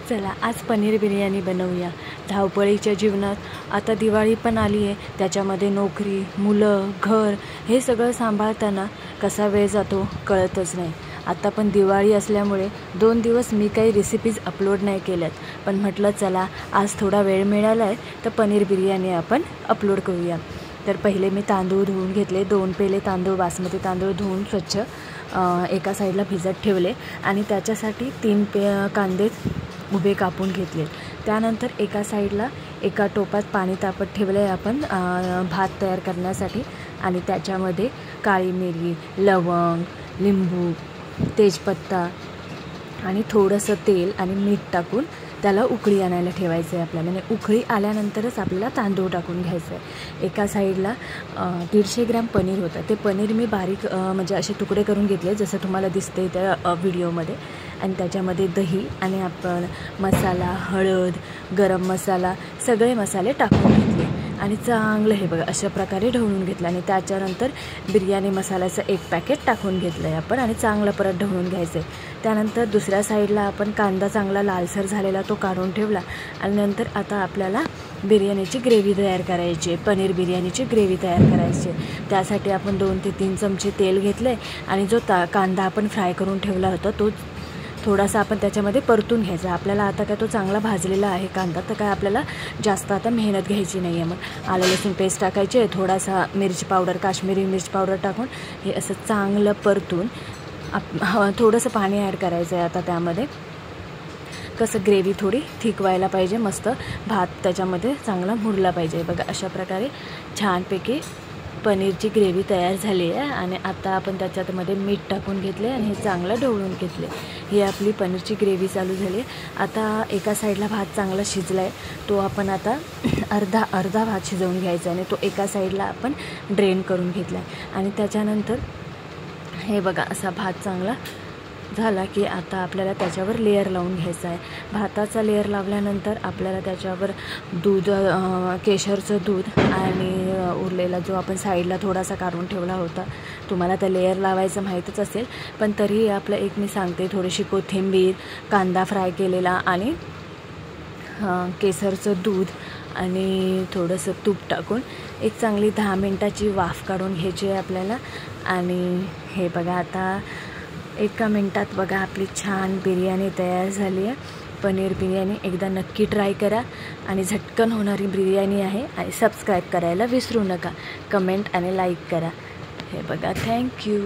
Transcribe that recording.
चला आज पनीर बिर्याणी बनवूया। धावपळीच्या जीवनात आता दिवाळी पण आली आहे, त्याच्यामध्ये नोकरी, मुलं, घर हे सगळं सांभाळताना कसा वेळ जातो कळतच नाही। आता पण दिवाळी असल्यामुळे 2 दिवस मी काही रेसिपीज अपलोड नाही केल्यात, पण म्हटलं चला आज थोडा वेळ मिळाला आहे तर पनीर बिर्याणी आपण अपलोड करूया। तर पहिले मी तांदूळ धुवून घेतले, 2 पेले तांदूळ, बासमती तांदूळ धुवून स्वच्छ एका साईडला भिजत ठेवले आणि त्याच्यासाठी 3 कांदे उभे कापून घेतले। त्यानंतर एका साईडला एका टोपात पाणी तापत ठेवले आहे आपण भात तयार करण्यासाठी आणि त्याच्यामध्ये काळी मिरी, लवंग, लिंबू, तेजपत्ता आणि थोडंसं तेल आणि मीठ टाकून त्याला उकळी आणायला ठेवायचं आहे आपल्याला। आणि उकळी आल्यानंतरच आपल्याला तांदूळ टाकून घ्यायचं आहे। एका साईडला 150 ग्रॅम पनीर होतं, ते पनीर मी बारीक म्हणजे असे तुकडे करून घेतले जसं तुम्हाला दिसते त्या व्हिडिओमध्ये। आणि त्याच्यामध्ये दही आणि आपण मसाला, हळद, गरम मसाला सगळे मसाले टाकून घेतले आणि चांगलं हे बघा अशा प्रकारे ढवळून घेतलं। आणि त्याच्यानंतर बिर्याणी मसाल्याचं 1 पॅकेट टाकून घेतलं आहे आपण आणि चांगलं परत ढवळून घ्यायचं आहे। त्यानंतर दुसऱ्या साईडला आपण कांदा चांगला लालसर झालेला तो काढून ठेवला आणि नंतर आता आपल्याला बिर्याणीची ग्रेव्ही तयार करायची आहे, पनीर बिर्याणीची ग्रेव्ही तयार करायची आहे। त्यासाठी आपण 2 ते 3 चमचे तेल घेतले आणि जो कांदा आपण फ्राय करून ठेवला होता तो थोडासा आपण त्याच्यामध्ये परतून घ्यायचा। आपल्याला आता काय तो चांगला भाजलेला आहे कांदा, तर काय आपल्याला जास्त आता मेहनत घ्यायची नाही आहे। मग आलं लसूण पेस्ट टाकायची आहे, थोडासा मिरची पावडर, काश्मीरी मिरची पावडर टाकून हे असं चांगलं परतून थोडंसं पाणी ॲड करायचं आहे। आता त्यामध्ये कसं ग्रेव्ही थोडी थिक व्हायला पाहिजे, मस्त भात त्याच्यामध्ये चांगला मुरला पाहिजे। बघा अशा प्रकारे छानपैकी पनीरची ग्रेव्ही तयार झाली आहे आणि आता आपण त्याच्यामध्ये मीठ टाकून घेतले आणि हे चांगलं ढवळून घेतले। ही आपली पनीरची ग्रेव्ही चालू झाली आहे। आता एका साईडला भात चांगला शिजला आहे, तो आपण आता अर्धा भात शिजवून घ्यायचा आणि तो एका साईडला आपण ड्रेन करून घेतला आहे। आणि त्याच्यानंतर हे बघा असा भात चांगला झाला की आता आपल्याला त्याच्यावर लेयर लावून घ्यायचा आहे। भाताचा लेयर लावल्यानंतर आपल्याला त्याच्यावर दूध, केशरचं दूध आणि उरलेला जो आपण साईडला थोडासा काढून ठेवला होता, तुम्हाला त्या लेयर लावायचं माहीतच असेल, पण तरीही आपलं एक मी सांगते, थोडीशी कोथिंबीर, कांदा फ्राय केलेला आणि केसरचं दूध आणि थोडंसं तूप टाकून एक चांगली 10 मिनटाची वाफ काढून घ्यायची आहे आपल्याला। आणि हे बघा आता 1 मिनटात बघा आपली छान बिर्याणी तयार झाली आहे। पनीर बिर्याणी एकदा नक्की ट्राय करा आणि झटकन होणारी बिर्याणी आहे। आणि सबस्क्राईब करायला विसरू नका, कमेंट आणि लाईक करा। हे बघा, थँक्यू।